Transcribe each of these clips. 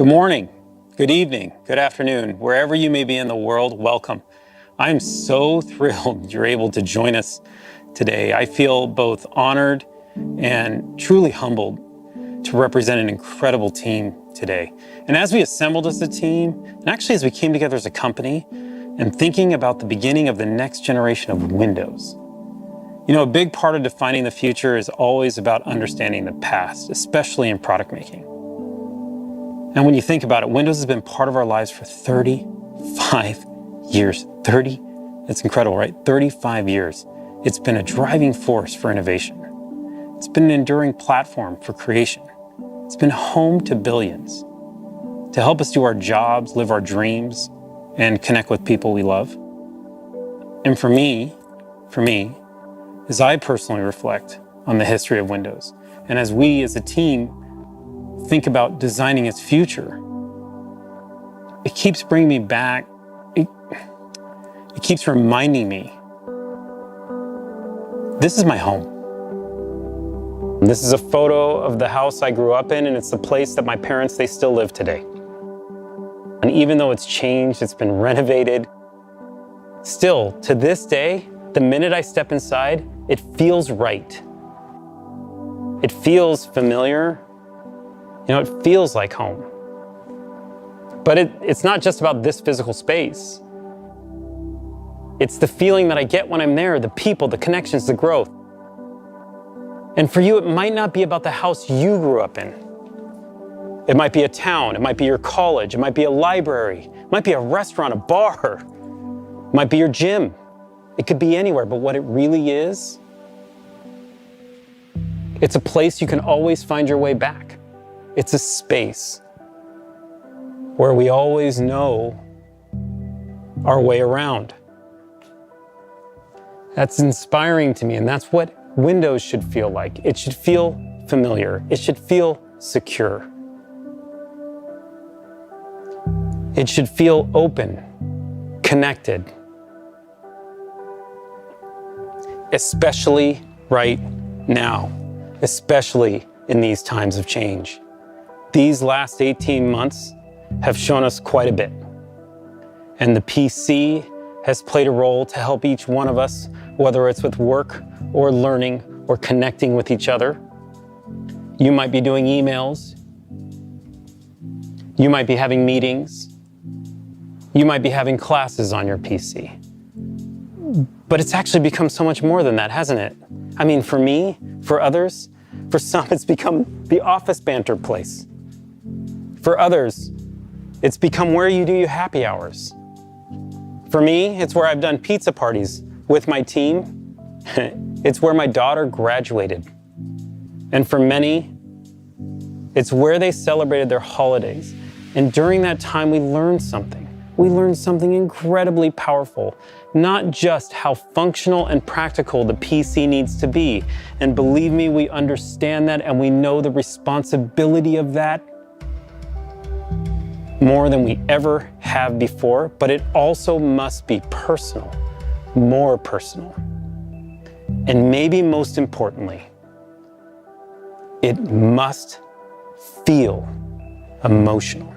morning, good evening, good afternoon, wherever you may be in the world, welcome. I'm so thrilled you're able to join us today. I feel both honored and truly humbled to represent an incredible team today. And as we assembled as a team, and actually as we came together as a company, and thinking about the beginning of the next generation of Windows. You know, a big part of defining the future is always about understanding the past, especially in product making. And when you think about it, Windows has been part of our lives for 35 years. It's incredible, right? 35 years. It's been a driving force for innovation. It's been an enduring platform for creation. It's been home to billions to help us do our jobs, live our dreams, and connect with people we love. And for me, as I personally reflect on the history of Windows, and as we as a team think about designing its future, it keeps bringing me back. It keeps reminding me, this is my home. This is a photo of the house I grew up in, and it's the place that my parents, they still live today. And even though it's changed, it's been renovated, still, to this day, the minute I step inside, it feels right. It feels familiar. You know, it feels like home. But it's not just about this physical space. It's the feeling that I get when I'm there, the people, the connections, the growth. And for you, it might not be about the house you grew up in. It might be a town, it might be your college, it might be a library, it might be a restaurant, a bar, it might be your gym. It could be anywhere, but what it really is, it's a place you can always find your way back. It's a space where we always know our way around. That's inspiring to me, and that's what Windows should feel like. It should feel familiar. It should feel secure. It should feel open, connected, especially right now, especially in these times of change. These last 18 months have shown us quite a bit. And the PC has played a role to help each one of us, whether it's with work or learning or connecting with each other. You might be doing emails. You might be having meetings. You might be having classes on your PC. But it's actually become so much more than that, hasn't it? I mean, for me, for others, for some, it's become the office banter place. For others, it's become where you do your happy hours. For me, it's where I've done pizza parties with my team. It's where my daughter graduated. And for many, it's where they celebrated their holidays. And during that time, we learned something. We learned something incredibly powerful, not just how functional and practical the PC needs to be. And believe me, we understand that and we know the responsibility of that more than we ever have before, but it also must be personal, more personal. And maybe most importantly, it must feel emotional.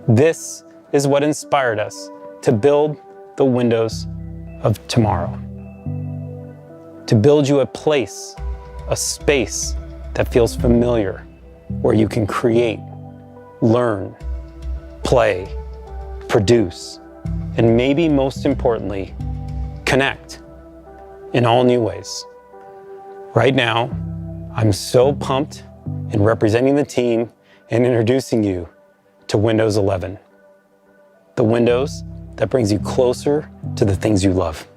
This is what inspired us to build the Windows of tomorrow. To build you a place, a space that feels familiar, where you can create, learn, play, produce, and maybe most importantly, connect in all new ways. Right now, I'm so pumped in representing the team and introducing you to Windows 11. The Windows that brings you closer to the things you love.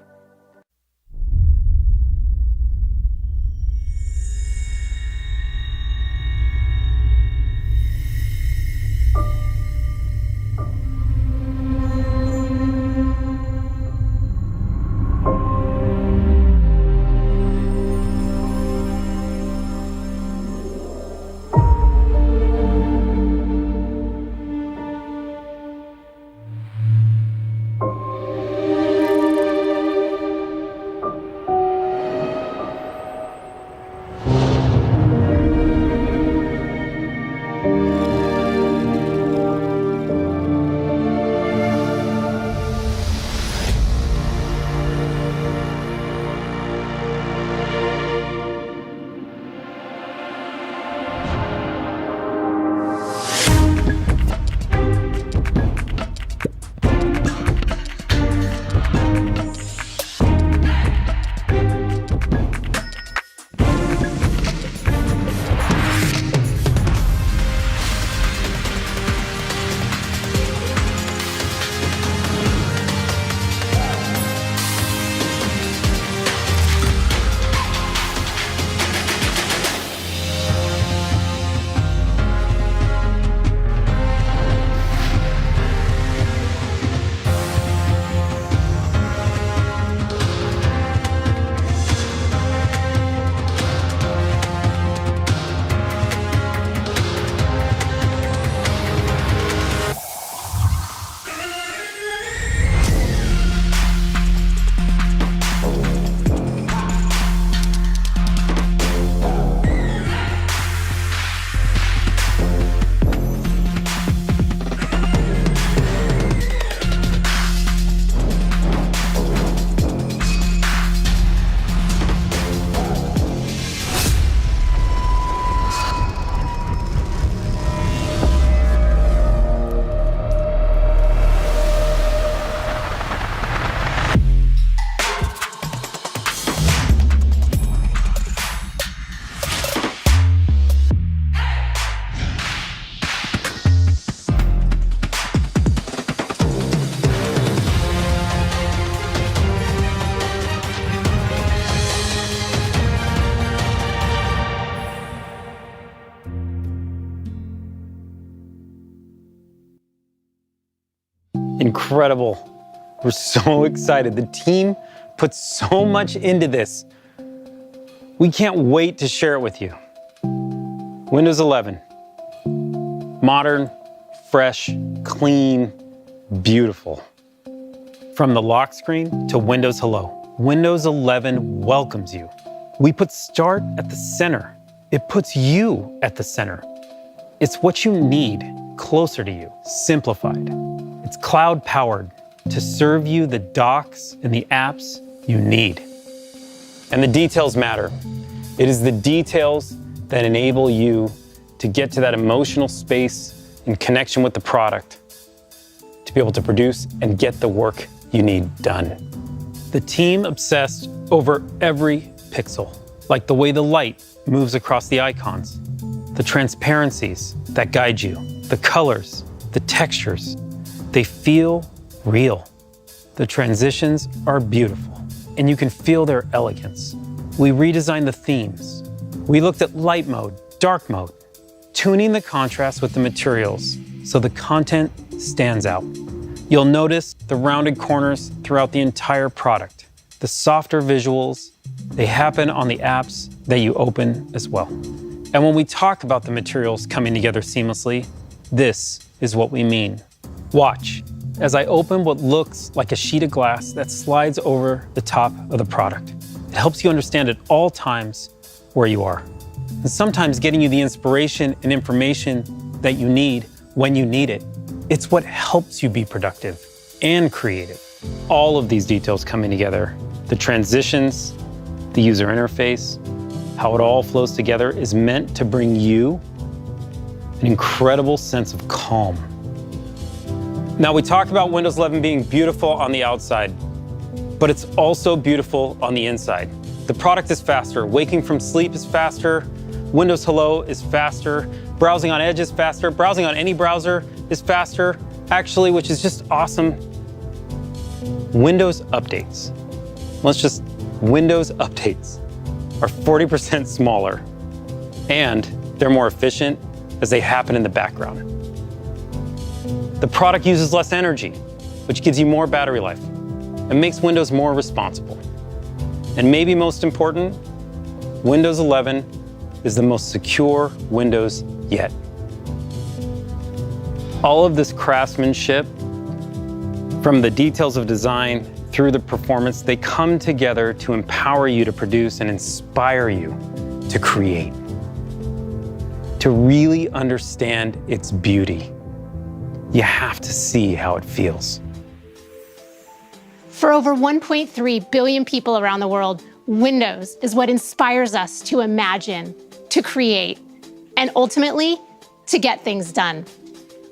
Incredible. We're so excited. The team put so much into this. We can't wait to share it with you. Windows 11. Modern, fresh, clean, beautiful. From the lock screen to Windows Hello, Windows 11 welcomes you. We put Start at the center. It puts you at the center. It's what you need closer to you, simplified. It's cloud-powered to serve you the docs and the apps you need. And the details matter. It is the details that enable you to get to that emotional space in connection with the product, to be able to produce and get the work you need done. The team obsessed over every pixel, like the way the light moves across the icons, the transparencies that guide you, the colors, the textures. They feel real. The transitions are beautiful, and you can feel their elegance. We redesigned the themes. We looked at light mode, dark mode, tuning the contrast with the materials so the content stands out. You'll notice the rounded corners throughout the entire product. The softer visuals, they happen on the apps that you open as well. And when we talk about the materials coming together seamlessly, this is what we mean. Watch as I open what looks like a sheet of glass that slides over the top of the product. It helps you understand at all times where you are, and sometimes getting you the inspiration and information that you need when you need it. It's what helps you be productive and creative. All of these details coming together, the transitions, the user interface, how it all flows together is meant to bring you an incredible sense of calm. Now, we talked about Windows 11 being beautiful on the outside, but it's also beautiful on the inside. The product is faster. Waking from sleep is faster. Windows Hello is faster. Browsing on Edge is faster. Browsing on any browser is faster, actually, which is just awesome. Windows updates. Windows updates are 40% smaller, and they're more efficient as they happen in the background. The product uses less energy, which gives you more battery life and makes Windows more responsible. And maybe most important, Windows 11 is the most secure Windows yet. All of this craftsmanship, from the details of design through the performance, they come together to empower you to produce and inspire you to create, to really understand its beauty. You have to see how it feels. For over 1.3 billion people around the world, Windows is what inspires us to imagine, to create, and ultimately, to get things done.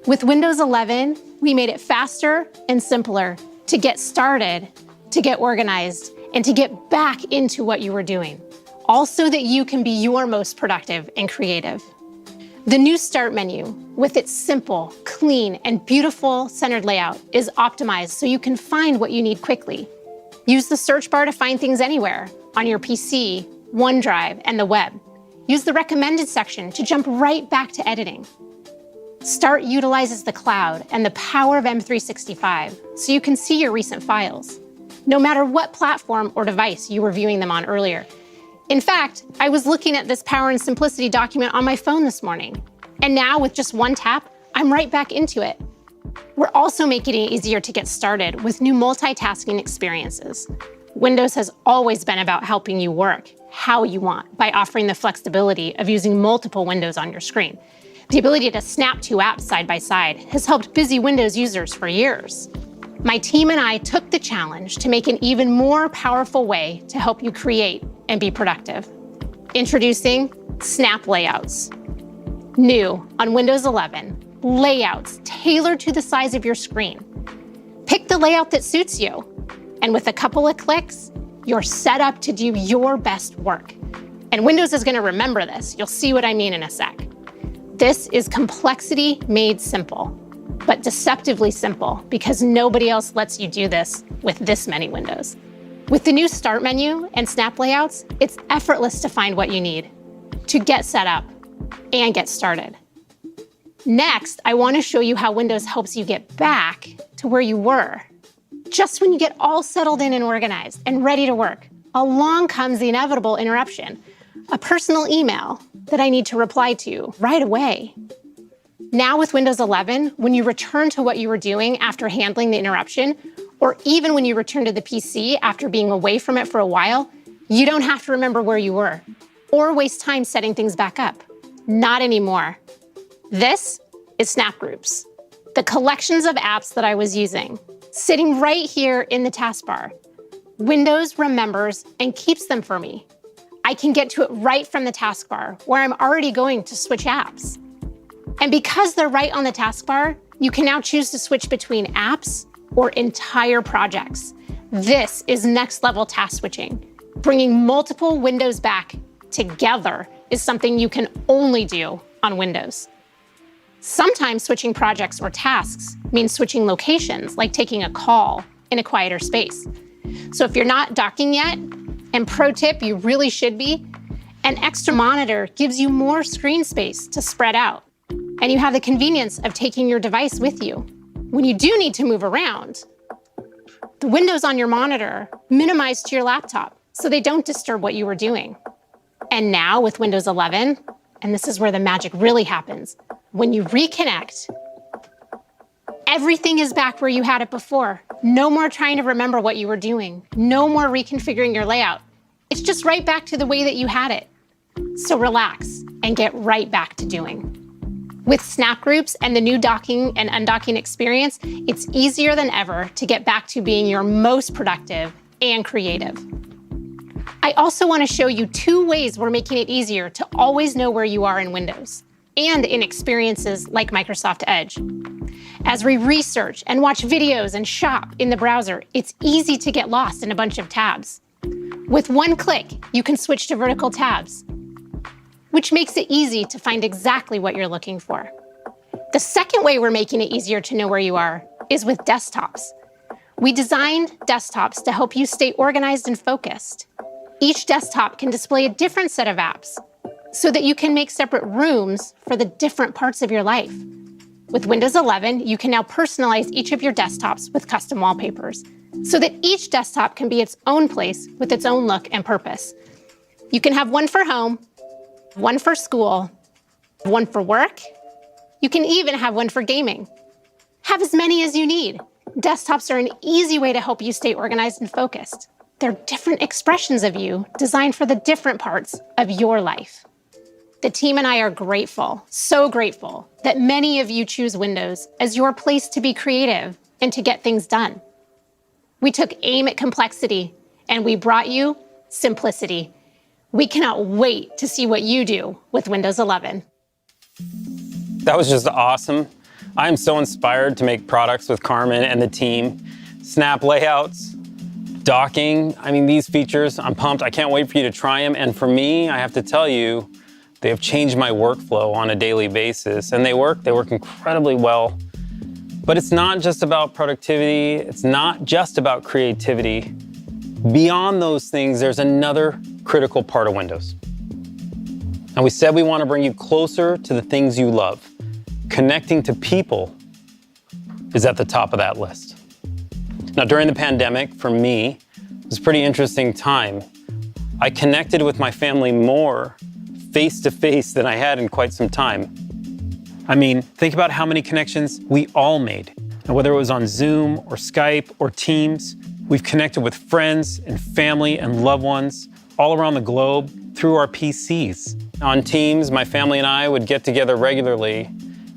With Windows 11, we made it faster and simpler to get started, to get organized, and to get back into what you were doing, all so that you can be your most productive and creative. The new Start menu, with its simple, clean, and beautiful centered layout, is optimized so you can find what you need quickly. Use the search bar to find things anywhere, on your PC, OneDrive, and the web. Use the recommended section to jump right back to editing. Start utilizes the cloud and the power of M365 so you can see your recent files, no matter what platform or device you were viewing them on earlier. In fact, I was looking at this Power and Simplicity document on my phone this morning, and now with just one tap, I'm right back into it. We're also making it easier to get started with new multitasking experiences. Windows has always been about helping you work how you want by offering the flexibility of using multiple windows on your screen. The ability to snap two apps side by side has helped busy Windows users for years. My team and I took the challenge to make an even more powerful way to help you create and be productive. Introducing Snap Layouts. New on Windows 11, layouts tailored to the size of your screen. Pick the layout that suits you, and with a couple of clicks, you're set up to do your best work. And Windows is going to remember this. You'll see what I mean in a sec. This is complexity made simple, but deceptively simple because nobody else lets you do this with this many windows. With the new Start menu and Snap Layouts, it's effortless to find what you need, to get set up and get started. Next, I want to show you how Windows helps you get back to where you were. Just when you get all settled in and organized and ready to work, along comes the inevitable interruption, a personal email that I need to reply to right away. Now with Windows 11, when you return to what you were doing after handling the interruption, or even when you return to the PC after being away from it for a while, you don't have to remember where you were or waste time setting things back up. Not anymore. This is Snap Groups, the collections of apps that I was using, sitting right here in the taskbar. Windows remembers and keeps them for me. I can get to it right from the taskbar where I'm already going to switch apps. And because they're right on the taskbar, you can now choose to switch between apps or entire projects. This is next level task switching. Bringing multiple windows back together is something you can only do on Windows. Sometimes switching projects or tasks means switching locations, like taking a call in a quieter space. So if you're not docking yet, and pro tip, you really should be, an extra monitor gives you more screen space to spread out. And you have the convenience of taking your device with you. When you do need to move around, the windows on your monitor minimize to your laptop so they don't disturb what you were doing. And now with Windows 11, and this is where the magic really happens, when you reconnect, everything is back where you had it before. No more trying to remember what you were doing. No more reconfiguring your layout. It's just right back to the way that you had it. So relax and get right back to doing. With Snap Groups and the new docking and undocking experience, it's easier than ever to get back to being your most productive and creative. I also want to show you 2 ways we're making it easier to always know where you are in Windows and in experiences like Microsoft Edge. As we research and watch videos and shop in the browser, it's easy to get lost in a bunch of tabs. With one click, you can switch to vertical tabs, which makes it easy to find exactly what you're looking for. The second way we're making it easier to know where you are is with desktops. We designed desktops to help you stay organized and focused. Each desktop can display a different set of apps so that you can make separate rooms for the different parts of your life. With Windows 11, you can now personalize each of your desktops with custom wallpapers so that each desktop can be its own place with its own look and purpose. You can have one for home, one for school, one for work. You can even have one for gaming. Have as many as you need. Desktops are an easy way to help you stay organized and focused. They're different expressions of you designed for the different parts of your life. The team and I are grateful, so grateful, that many of you choose Windows as your place to be creative and to get things done. We took aim at complexity and we brought you simplicity. We cannot wait to see what you do with Windows 11. That was just awesome. I'm so inspired to make products with Carmen and the team. Snap layouts, docking, these features, I'm pumped. I can't wait for you to try them. And for me, I have to tell you, they have changed my workflow on a daily basis. And they work incredibly well. But it's not just about productivity. It's not just about creativity. Beyond those things, there's another critical part of Windows. And we said we want to bring you closer to the things you love. Connecting to people is at the top of that list. Now, during the pandemic, for me, it was a pretty interesting time. I connected with my family more face-to-face than I had in quite some time. Think about how many connections we all made. And whether it was on Zoom or Skype or Teams, we've connected with friends and family and loved ones all around the globe through our PCs. On Teams, my family and I would get together regularly,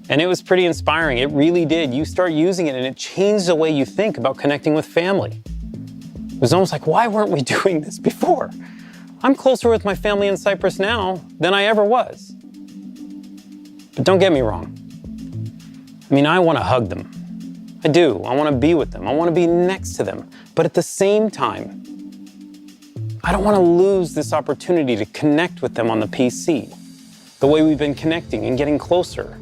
and it was pretty inspiring. It really did. You start using it, and it changed the way you think about connecting with family. It was almost like, why weren't we doing this before? I'm closer with my family in Cyprus now than I ever was. But don't get me wrong. I want to hug them. I do. I want to be with them. I want to be next to them. But at the same time, I don't want to lose this opportunity to connect with them on the PC, the way we've been connecting and getting closer.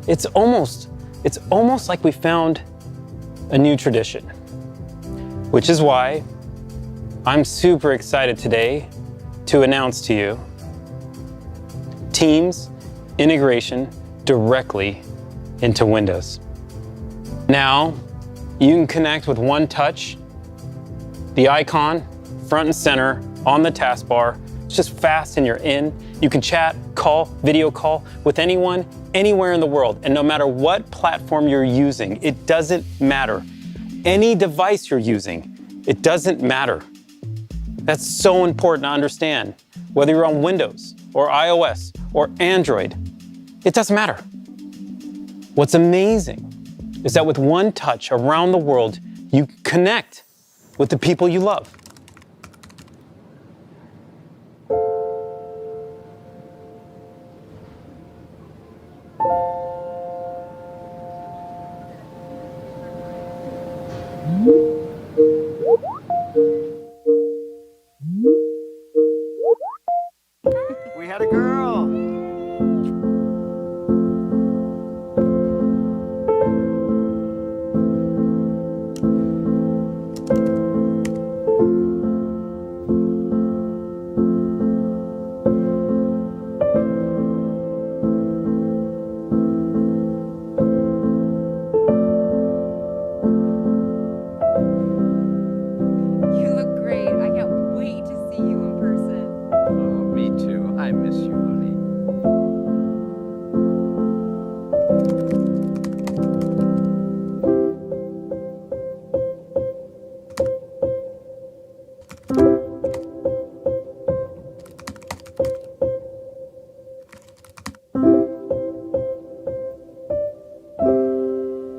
It's almost like we found a new tradition, which is why I'm super excited today to announce to you Teams integration directly into Windows. Now, you can connect with one touch, the icon, front and center, on the taskbar. It's just fast and you're in. You can chat, call, video call with anyone, anywhere in the world. And no matter what platform you're using, it doesn't matter. Any device you're using, it doesn't matter. That's so important to understand. Whether you're on Windows or iOS or Android, it doesn't matter. What's amazing is that with one touch around the world, you connect with the people you love. We had a girl. You look great. I can't wait to see you in person. Oh, me too. I miss you, honey.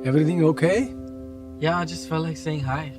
Everything okay? Yeah, I just felt like saying hi.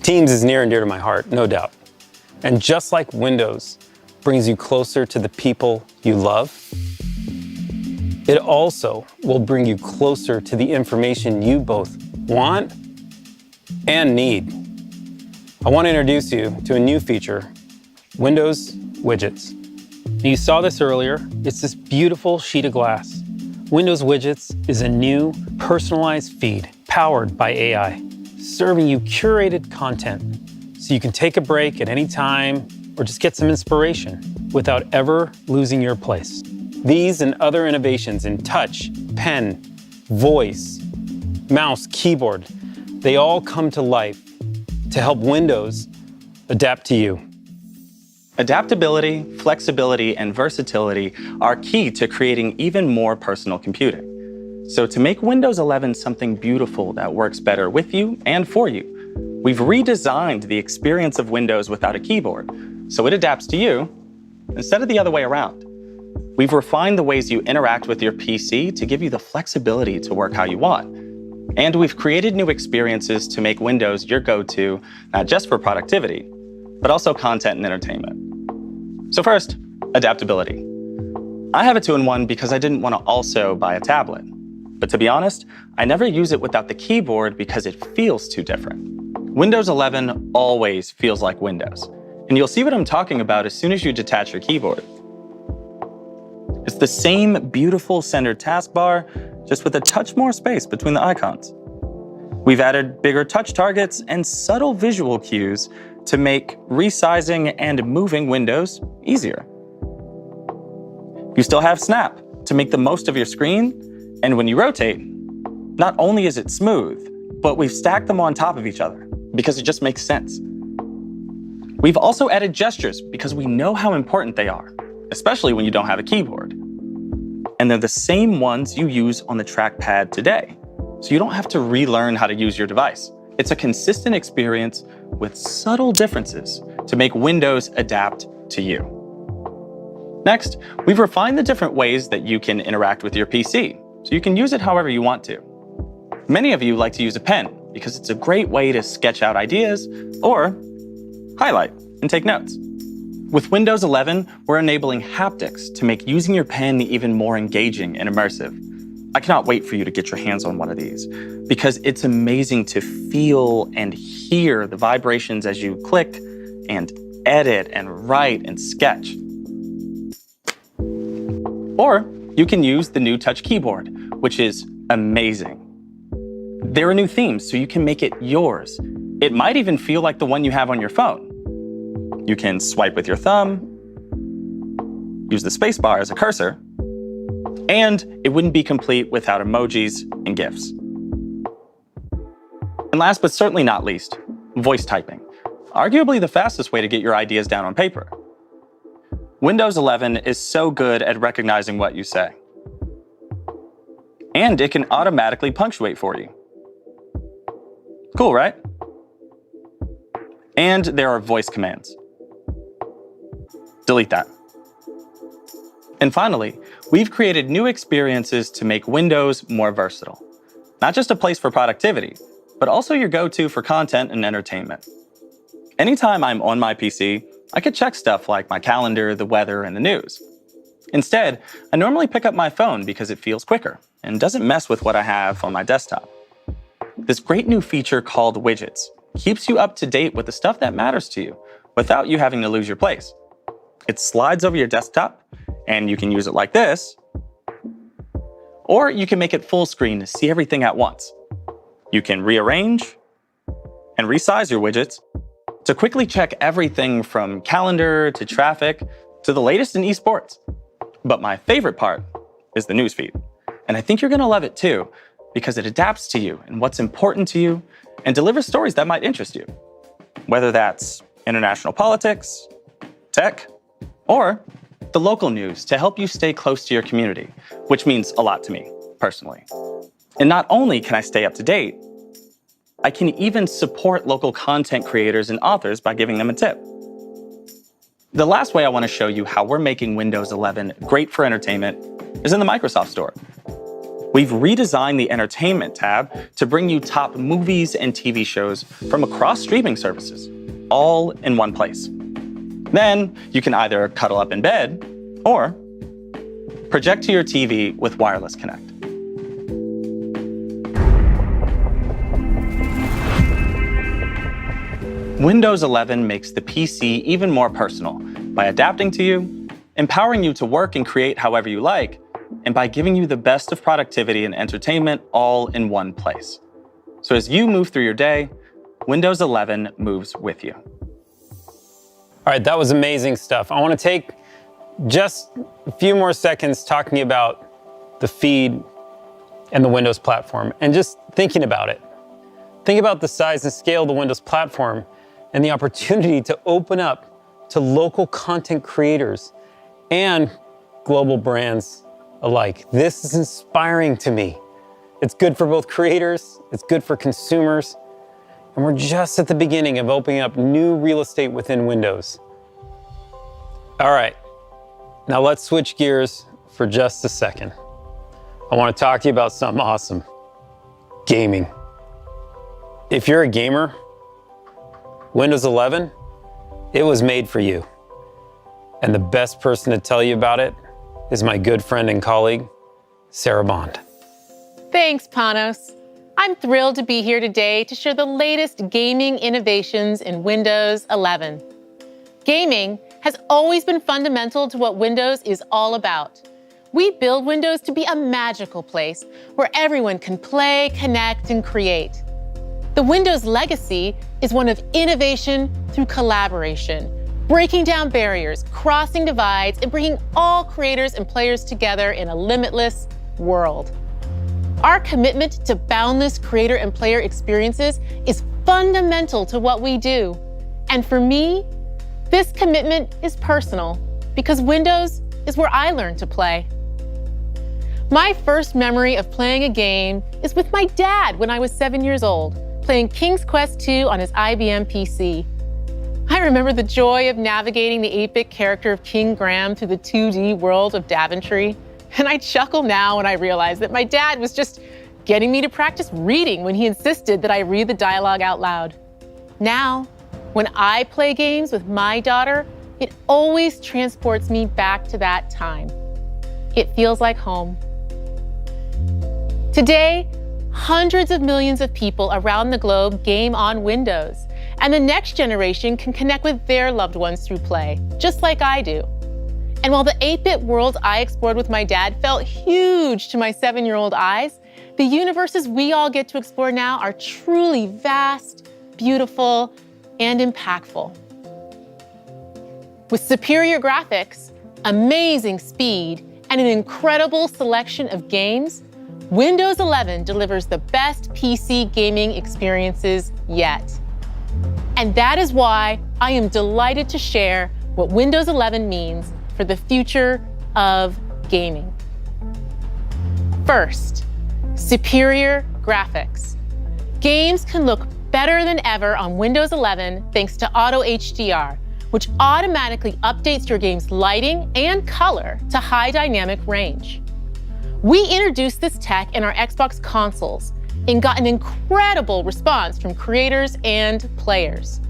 Teams is near and dear to my heart, no doubt. And just like Windows brings you closer to the people you love, it also will bring you closer to the information you both want and need. I want to introduce you to a new feature, Windows Widgets. You saw this earlier. It's this beautiful sheet of glass. Windows Widgets is a new personalized feed powered by AI, serving you curated content so you can take a break at any time or just get some inspiration without ever losing your place. These and other innovations in touch, pen, voice, mouse, keyboard, they all come to life to help Windows adapt to you. Adaptability, flexibility, and versatility are key to creating even more personal computing. So to make Windows 11 something beautiful that works better with you and for you, we've redesigned the experience of Windows without a keyboard, so it adapts to you instead of the other way around. We've refined the ways you interact with your PC to give you the flexibility to work how you want. And we've created new experiences to make Windows your go-to, not just for productivity, but also content and entertainment. So first, adaptability. I have a 2-in-1 because I didn't want to also buy a tablet. But to be honest, I never use it without the keyboard because it feels too different. Windows 11 always feels like Windows. And you'll see what I'm talking about as soon as you detach your keyboard. It's the same beautiful centered taskbar, just with a touch more space between the icons. We've added bigger touch targets and subtle visual cues to make resizing and moving windows easier. You still have Snap to make the most of your screen, and when you rotate, not only is it smooth, but we've stacked them on top of each other because it just makes sense. We've also added gestures because we know how important they are, especially when you don't have a keyboard. And they're the same ones you use on the trackpad today, so you don't have to relearn how to use your device. It's a consistent experience with subtle differences to make Windows adapt to you. Next, we've refined the different ways that you can interact with your PC, so you can use it however you want to. Many of you like to use a pen because it's a great way to sketch out ideas or highlight and take notes. With Windows 11, we're enabling haptics to make using your pen even more engaging and immersive. I cannot wait for you to get your hands on one of these because it's amazing to feel and hear the vibrations as you click and edit and write and sketch. Or you can use the new touch keyboard, which is amazing. There are new themes, so you can make it yours. It might even feel like the one you have on your phone. You can swipe with your thumb, use the spacebar as a cursor, and it wouldn't be complete without emojis and GIFs. And last but certainly not least, voice typing. Arguably the fastest way to get your ideas down on paper. Windows 11 is so good at recognizing what you say. And it can automatically punctuate for you. Cool, right? And there are voice commands. Delete that. And finally, we've created new experiences to make Windows more versatile. Not just a place for productivity, but also your go-to for content and entertainment. Anytime I'm on my PC, I could check stuff like my calendar, the weather, and the news. Instead, I normally pick up my phone because it feels quicker and doesn't mess with what I have on my desktop. This great new feature called widgets keeps you up to date with the stuff that matters to you without you having to lose your place. It slides over your desktop, and you can use it like this, or you can make it full screen to see everything at once. You can rearrange and resize your widgets to quickly check everything from calendar to traffic to the latest in esports. But my favorite part is the newsfeed. And I think you're gonna love it too, because it adapts to you and what's important to you and delivers stories that might interest you. Whether that's international politics, tech, or the local news to help you stay close to your community, which means a lot to me, personally. And not only can I stay up to date, I can even support local content creators and authors by giving them a tip. The last way I want to show you how we're making Windows 11 great for entertainment is in the Microsoft Store. We've redesigned the Entertainment tab to bring you top movies and TV shows from across streaming services, all in one place. Then you can either cuddle up in bed or project to your TV with Wireless Connect. Windows 11 makes the PC even more personal by adapting to you, empowering you to work and create however you like, and by giving you the best of productivity and entertainment all in one place. So as you move through your day, Windows 11 moves with you. All right, that was amazing stuff. I want to take just a few more seconds talking to you about the feed and the Windows platform and just thinking about it. Think about the size and scale of the Windows platform and the opportunity to open up to local content creators and global brands alike. This is inspiring to me. It's good for both creators, it's good for consumers, and we're just at the beginning of opening up new real estate within Windows. All right, now let's switch gears for just a second. I want to talk to you about something awesome, gaming. If you're a gamer, Windows 11, it was made for you. And the best person to tell you about it is my good friend and colleague, Sarah Bond. Thanks, Panos. I'm thrilled to be here today to share the latest gaming innovations in Windows 11. Gaming has always been fundamental to what Windows is all about. We build Windows to be a magical place where everyone can play, connect, and create. The Windows legacy is one of innovation through collaboration, breaking down barriers, crossing divides, and bringing all creators and players together in a limitless world. Our commitment to boundless creator and player experiences is fundamental to what we do. And for me, this commitment is personal because Windows is where I learned to play. My first memory of playing a game is with my dad when I was 7 years old, playing King's Quest II on his IBM PC. I remember the joy of navigating the 8-bit character of King Graham through the 2D world of Daventry. And I chuckle now when I realize that my dad was just getting me to practice reading when he insisted that I read the dialogue out loud. Now, when I play games with my daughter, it always transports me back to that time. It feels like home. Today, hundreds of millions of people around the globe game on Windows, and the next generation can connect with their loved ones through play, just like I do. And while the 8-bit world I explored with my dad felt huge to my 7-year-old eyes, the universes we all get to explore now are truly vast, beautiful, and impactful. With superior graphics, amazing speed, and an incredible selection of games, Windows 11 delivers the best PC gaming experiences yet. And that is why I am delighted to share what Windows 11 means for the future of gaming. First, superior graphics. Games can look better than ever on Windows 11 thanks to Auto HDR, which automatically updates your game's lighting and color to high dynamic range. We introduced this tech in our Xbox consoles and got an incredible response from creators and players.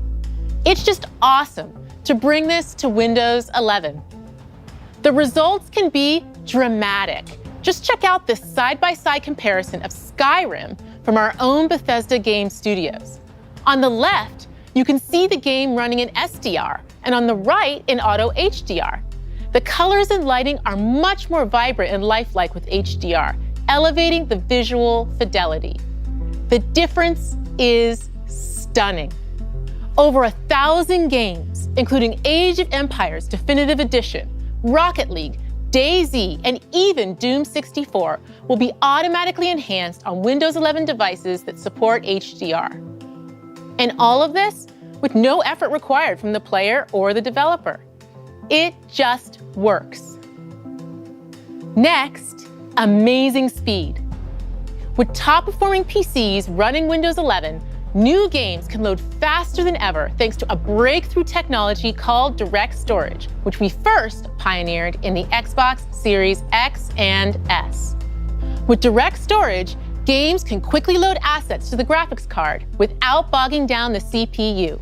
It's just awesome to bring this to Windows 11. The results can be dramatic. Just check out this side-by-side comparison of Skyrim from our own Bethesda game studios. On the left, you can see the game running in SDR, and on the right in Auto HDR. The colors and lighting are much more vibrant and lifelike with HDR, elevating the visual fidelity. The difference is stunning. Over 1,000 games, including Age of Empires Definitive Edition, Rocket League, DayZ, and even Doom 64 will be automatically enhanced on Windows 11 devices that support HDR. And all of this with no effort required from the player or the developer. It just works. Next, amazing speed. With top-performing PCs running Windows 11, new games can load faster than ever thanks to a breakthrough technology called direct storage, which we first pioneered in the Xbox Series X and S. With direct storage, games can quickly load assets to the graphics card without bogging down the CPU.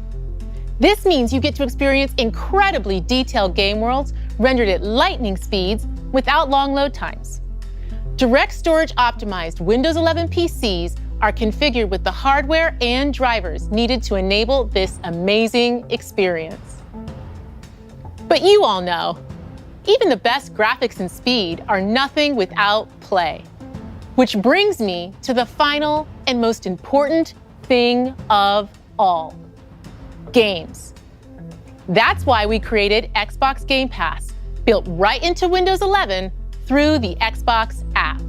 This means you get to experience incredibly detailed game worlds rendered at lightning speeds without long load times. Direct storage optimized Windows 11 PCs are configured with the hardware and drivers needed to enable this amazing experience. But you all know, even the best graphics and speed are nothing without play. Which brings me to the final and most important thing of all. Games. That's why we created Xbox Game Pass, built right into Windows 11 through the Xbox app.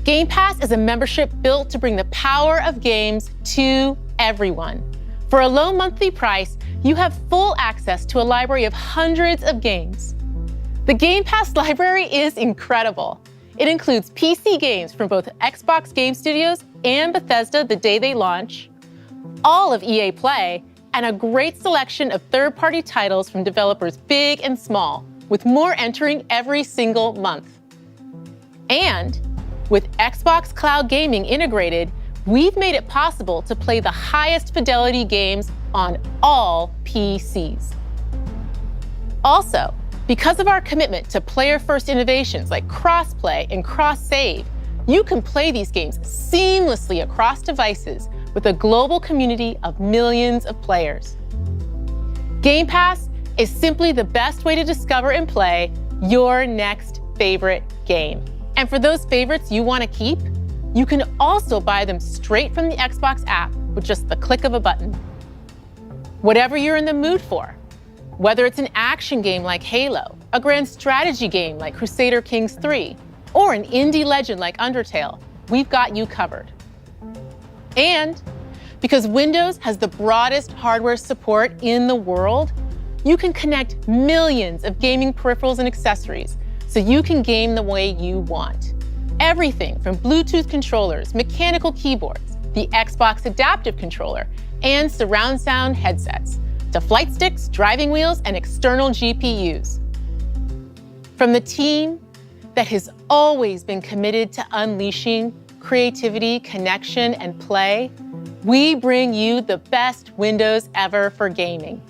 Game Pass is a membership built to bring the power of games to everyone. For a low monthly price, you have full access to a library of hundreds of games. The Game Pass library is incredible. It includes PC games from both Xbox Game Studios and Bethesda the day they launch, all of EA Play, and a great selection of third-party titles from developers big and small, with more entering every single month. And with Xbox Cloud Gaming integrated, we've made it possible to play the highest fidelity games on all PCs. Also, because of our commitment to player-first innovations like cross-play and cross-save, you can play these games seamlessly across devices with a global community of millions of players. Game Pass is simply the best way to discover and play your next favorite game. And for those favorites you want to keep, you can also buy them straight from the Xbox app with just the click of a button. Whatever you're in the mood for, whether it's an action game like Halo, a grand strategy game like Crusader Kings 3, or an indie legend like Undertale, we've got you covered. And because Windows has the broadest hardware support in the world, you can connect millions of gaming peripherals and accessories so you can game the way you want. Everything from Bluetooth controllers, mechanical keyboards, the Xbox Adaptive Controller, and surround sound headsets, to flight sticks, driving wheels, and external GPUs. From the team that has always been committed to unleashing creativity, connection, and play, we bring you the best Windows ever for gaming.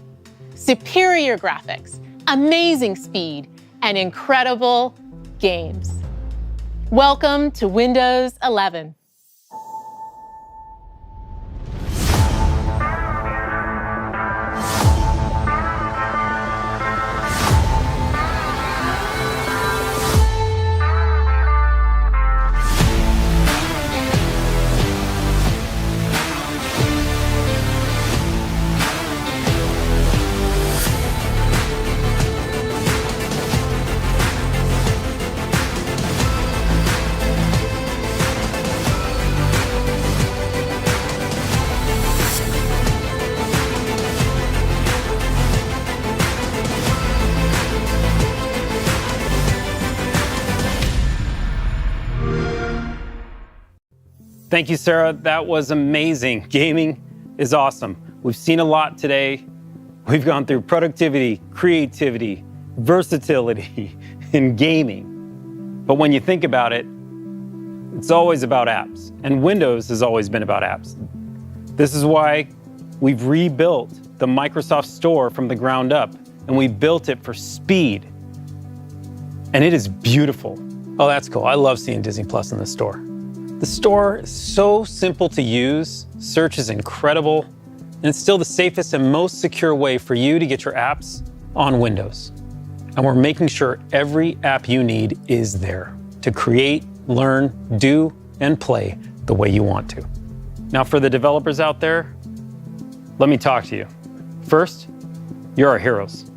Superior graphics, amazing speed, and incredible games. Welcome to Windows 11. Thank you, Sarah. That was amazing. Gaming is awesome. We've seen a lot today. We've gone through productivity, creativity, versatility in gaming. But when you think about it, it's always about apps. And Windows has always been about apps. This is why we've rebuilt the Microsoft Store from the ground up, and we built it for speed. And it is beautiful. Oh, that's cool. I love seeing Disney Plus in the store. The store is so simple to use, search is incredible, and it's still the safest and most secure way for you to get your apps on Windows. And we're making sure every app you need is there to create, learn, do, and play the way you want to. Now for the developers out there, let me talk to you. First, you're our heroes.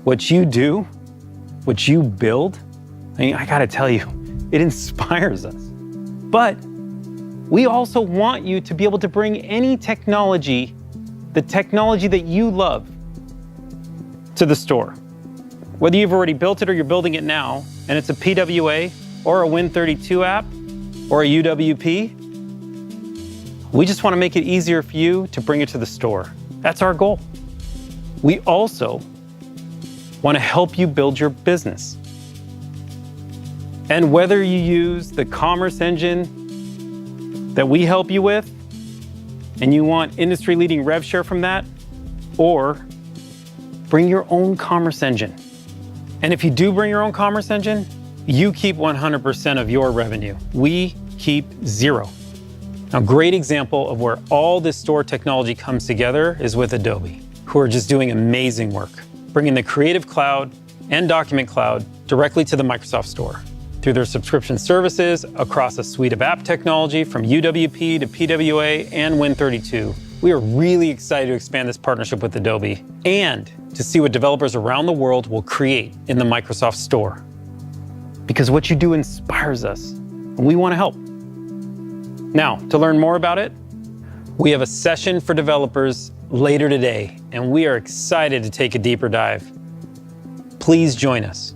What you do, what you build, I gotta tell you, it inspires us. But we also want you to be able to bring any technology, the technology that you love, to the store. Whether you've already built it or you're building it now, and it's a PWA or a Win32 app or a UWP, we just want to make it easier for you to bring it to the store. That's our goal. We also want to help you build your business. And whether you use the commerce engine that we help you with, and you want industry-leading rev share from that, or bring your own commerce engine. And if you do bring your own commerce engine, you keep 100% of your revenue. We keep 0. Now, great example of where all this store technology comes together is with Adobe, who are just doing amazing work, bringing the Creative Cloud and Document Cloud directly to the Microsoft Store. Through their subscription services across a suite of app technology from UWP to PWA and Win32. We are really excited to expand this partnership with Adobe and to see what developers around the world will create in the Microsoft Store. Because what you do inspires us, and we want to help. Now, to learn more about it, we have a session for developers later today, and we are excited to take a deeper dive. Please join us.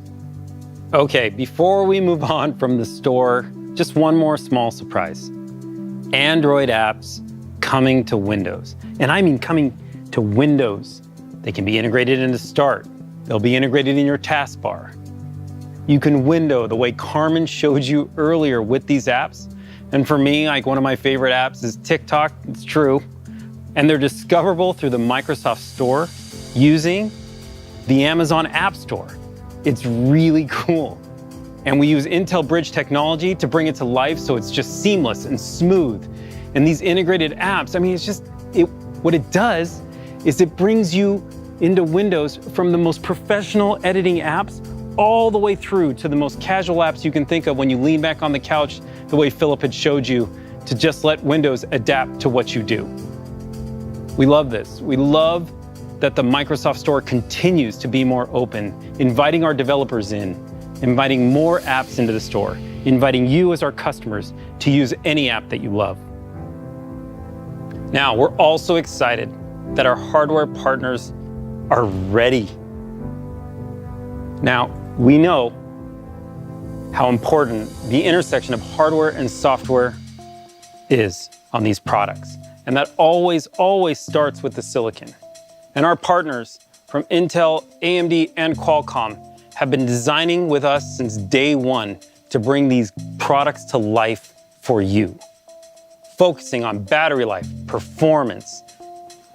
Okay, before we move on from the store, just one more small surprise. Android apps coming to Windows. And I mean coming to Windows. They can be integrated into Start. They'll be integrated in your taskbar. You can window the way Carmen showed you earlier with these apps. And for me, like one of my favorite apps is TikTok, it's true. And they're discoverable through the Microsoft Store using the Amazon App Store. It's really cool. And we use Intel Bridge technology to bring it to life so it's just seamless and smooth. And these integrated apps, I mean, what it does is it brings you into Windows from the most professional editing apps all the way through to the most casual apps you can think of when you lean back on the couch, the way Philip had showed you, to just let Windows adapt to what you do. We love this. We love that the Microsoft Store continues to be more open, inviting our developers in, inviting more apps into the store, inviting you as our customers to use any app that you love. Now, we're also excited that our hardware partners are ready. Now, we know how important the intersection of hardware and software is on these products. And that always starts with the silicon. And our partners from Intel, AMD, and Qualcomm have been designing with us since day one to bring these products to life for you, focusing on battery life, performance,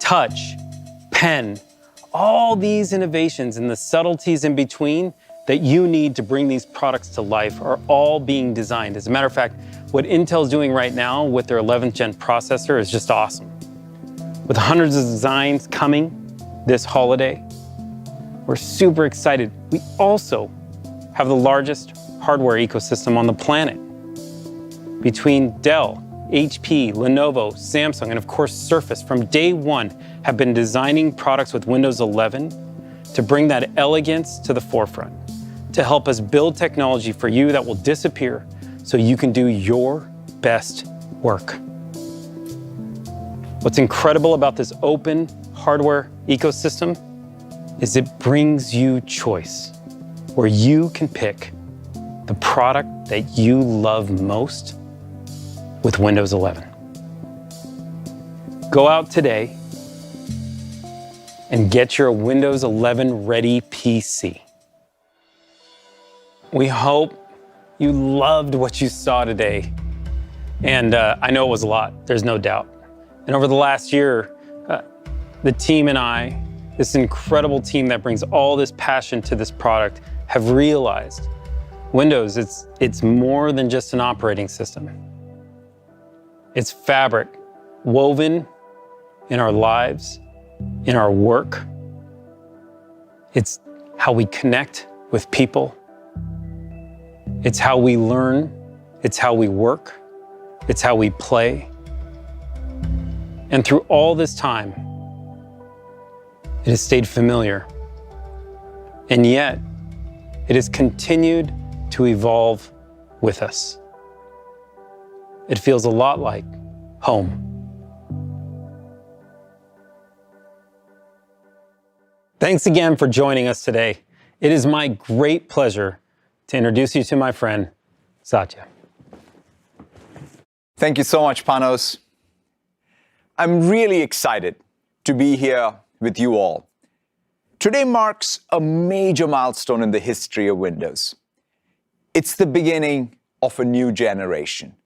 touch, pen, all these innovations and the subtleties in between that you need to bring these products to life are all being designed. As a matter of fact, what Intel's doing right now with their 11th gen processor is just awesome. With hundreds of designs coming this holiday, we're super excited. We also have the largest hardware ecosystem on the planet. Between Dell, HP, Lenovo, Samsung, and of course Surface, from day one, have been designing products with Windows 11 to bring that elegance to the forefront, to help us build technology for you that will disappear so you can do your best work. What's incredible about this open hardware ecosystem is it brings you choice, where you can pick the product that you love most with Windows 11. Go out today and get your Windows 11 ready PC. We hope you loved what you saw today. And I know it was a lot, there's no doubt. And over the last year, the team and I, this incredible team that brings all this passion to this product, have realized Windows, it's more than just an operating system. It's fabric woven in our lives, in our work. It's how we connect with people. It's how we learn. It's how we work. It's how we play. And through all this time, it has stayed familiar. And yet, it has continued to evolve with us. It feels a lot like home. Thanks again for joining us today. It is my great pleasure to introduce you to my friend, Satya. Thank you so much, Panos. I'm really excited to be here with you all. Today marks a major milestone in the history of Windows. It's the beginning of a new generation.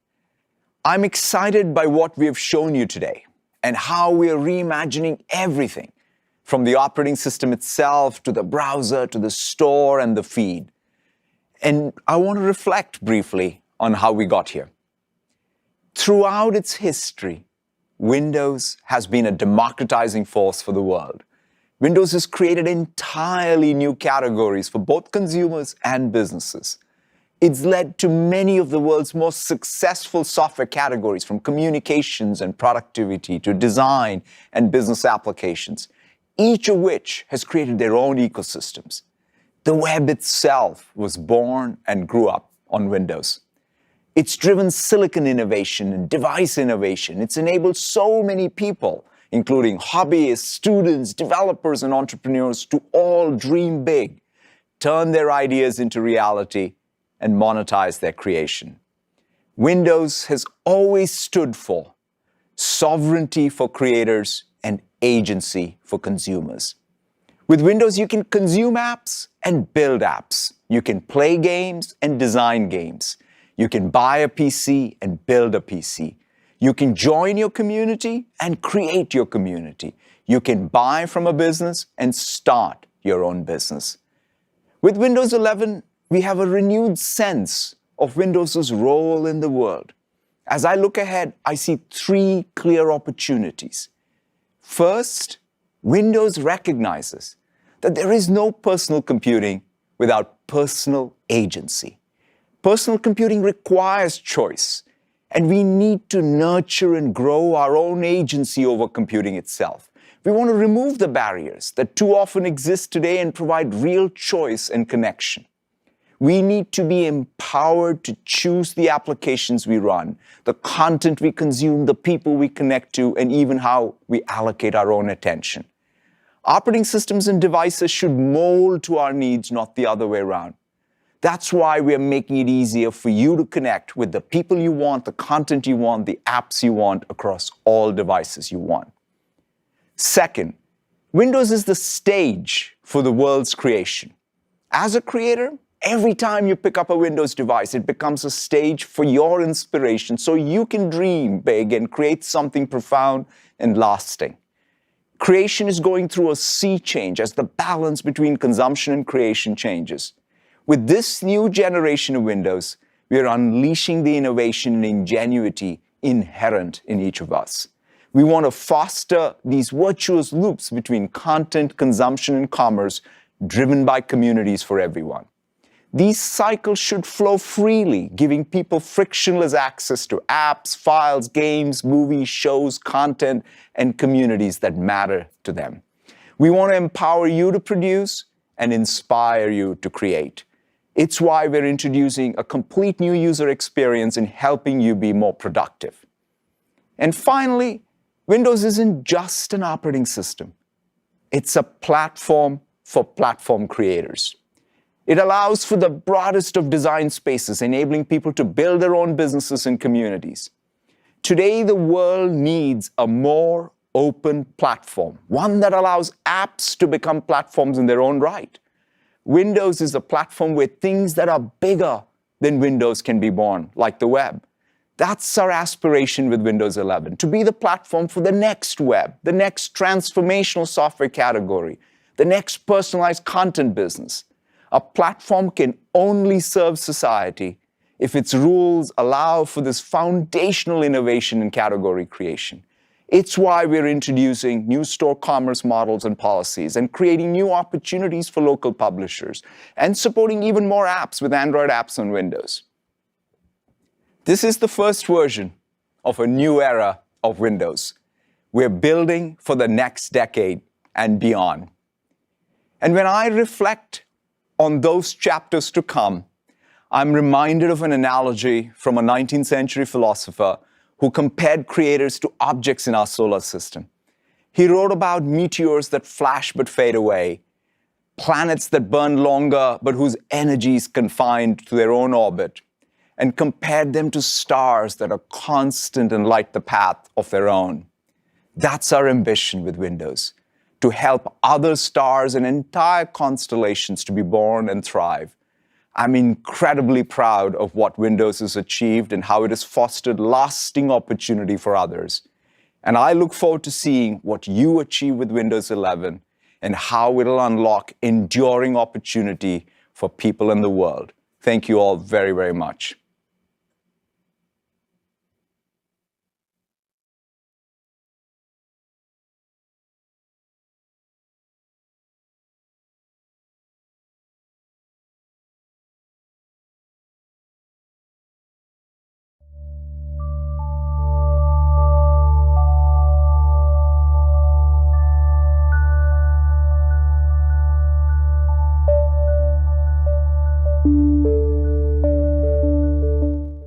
I'm excited by what we have shown you today and how we are reimagining everything from the operating system itself to the browser to the store and the feed. And I want to reflect briefly on how we got here. Throughout its history, Windows has been a democratizing force for the world. Windows has created entirely new categories for both consumers and businesses. It's led to many of the world's most successful software categories, from communications and productivity to design and business applications, each of which has created their own ecosystems. The web itself was born and grew up on Windows. It's driven silicon innovation and device innovation. It's enabled so many people, including hobbyists, students, developers, and entrepreneurs, to all dream big, turn their ideas into reality, and monetize their creation. Windows has always stood for sovereignty for creators and agency for consumers. With Windows, you can consume apps and build apps. You can play games and design games. You can buy a PC and build a PC. You can join your community and create your community. You can buy from a business and start your own business. With Windows 11, we have a renewed sense of Windows' role in the world. As I look ahead, I see three clear opportunities. First, Windows recognizes that there is no personal computing without personal agency. Personal computing requires choice, and we need to nurture and grow our own agency over computing itself. We want to remove the barriers that too often exist today and provide real choice and connection. We need to be empowered to choose the applications we run, the content we consume, the people we connect to, and even how we allocate our own attention. Operating systems and devices should mold to our needs, not the other way around. That's why we are making it easier for you to connect with the people you want, the content you want, the apps you want across all devices you want. Second, Windows is the stage for the world's creation. As a creator, Every time you pick up a Windows device, it becomes a stage for your inspiration so you can dream big and create something profound and lasting. Creation is going through a sea change as the balance between consumption and creation changes. With this new generation of Windows, we are unleashing the innovation and ingenuity inherent in each of us. We want to foster these virtuous loops between content, consumption, and commerce driven by communities for everyone. These cycles should flow freely, giving people frictionless access to apps, files, games, movies, shows, content, and communities that matter to them. We want to empower you to produce and inspire you to create. It's why we're introducing a complete new user experience in helping you be more productive. And finally, Windows isn't just an operating system. It's a platform for platform creators. It allows for the broadest of design spaces, enabling people to build their own businesses and communities. Today, the world needs a more open platform, one that allows apps to become platforms in their own right. Windows is a platform where things that are bigger than Windows can be born, like the web. That's our aspiration with Windows 11, to be the platform for the next web, the next transformational software category, the next personalized content business. A platform can only serve society if its rules allow for this foundational innovation in category creation. It's why we're introducing new store commerce models and policies and creating new opportunities for local publishers and supporting even more apps with Android apps on Windows. This is the first version of a new era of Windows. We're building for the next decade and beyond. And when I reflect on those chapters to come, I'm reminded of an analogy from a 19th century philosopher who compared creators to objects in our solar system. He wrote about meteors that flash but fade away, planets that burn longer but whose energy is confined to their own orbit, and compared them to stars that are constant and light the path of their own. That's our ambition with Windows, to help other stars and entire constellations to be born and thrive. I'm incredibly proud of what Windows has achieved and how it has fostered lasting opportunity for others. And I look forward to seeing what you achieve with Windows 11 and how it'll unlock enduring opportunity for people in the world. Thank you all very, very much.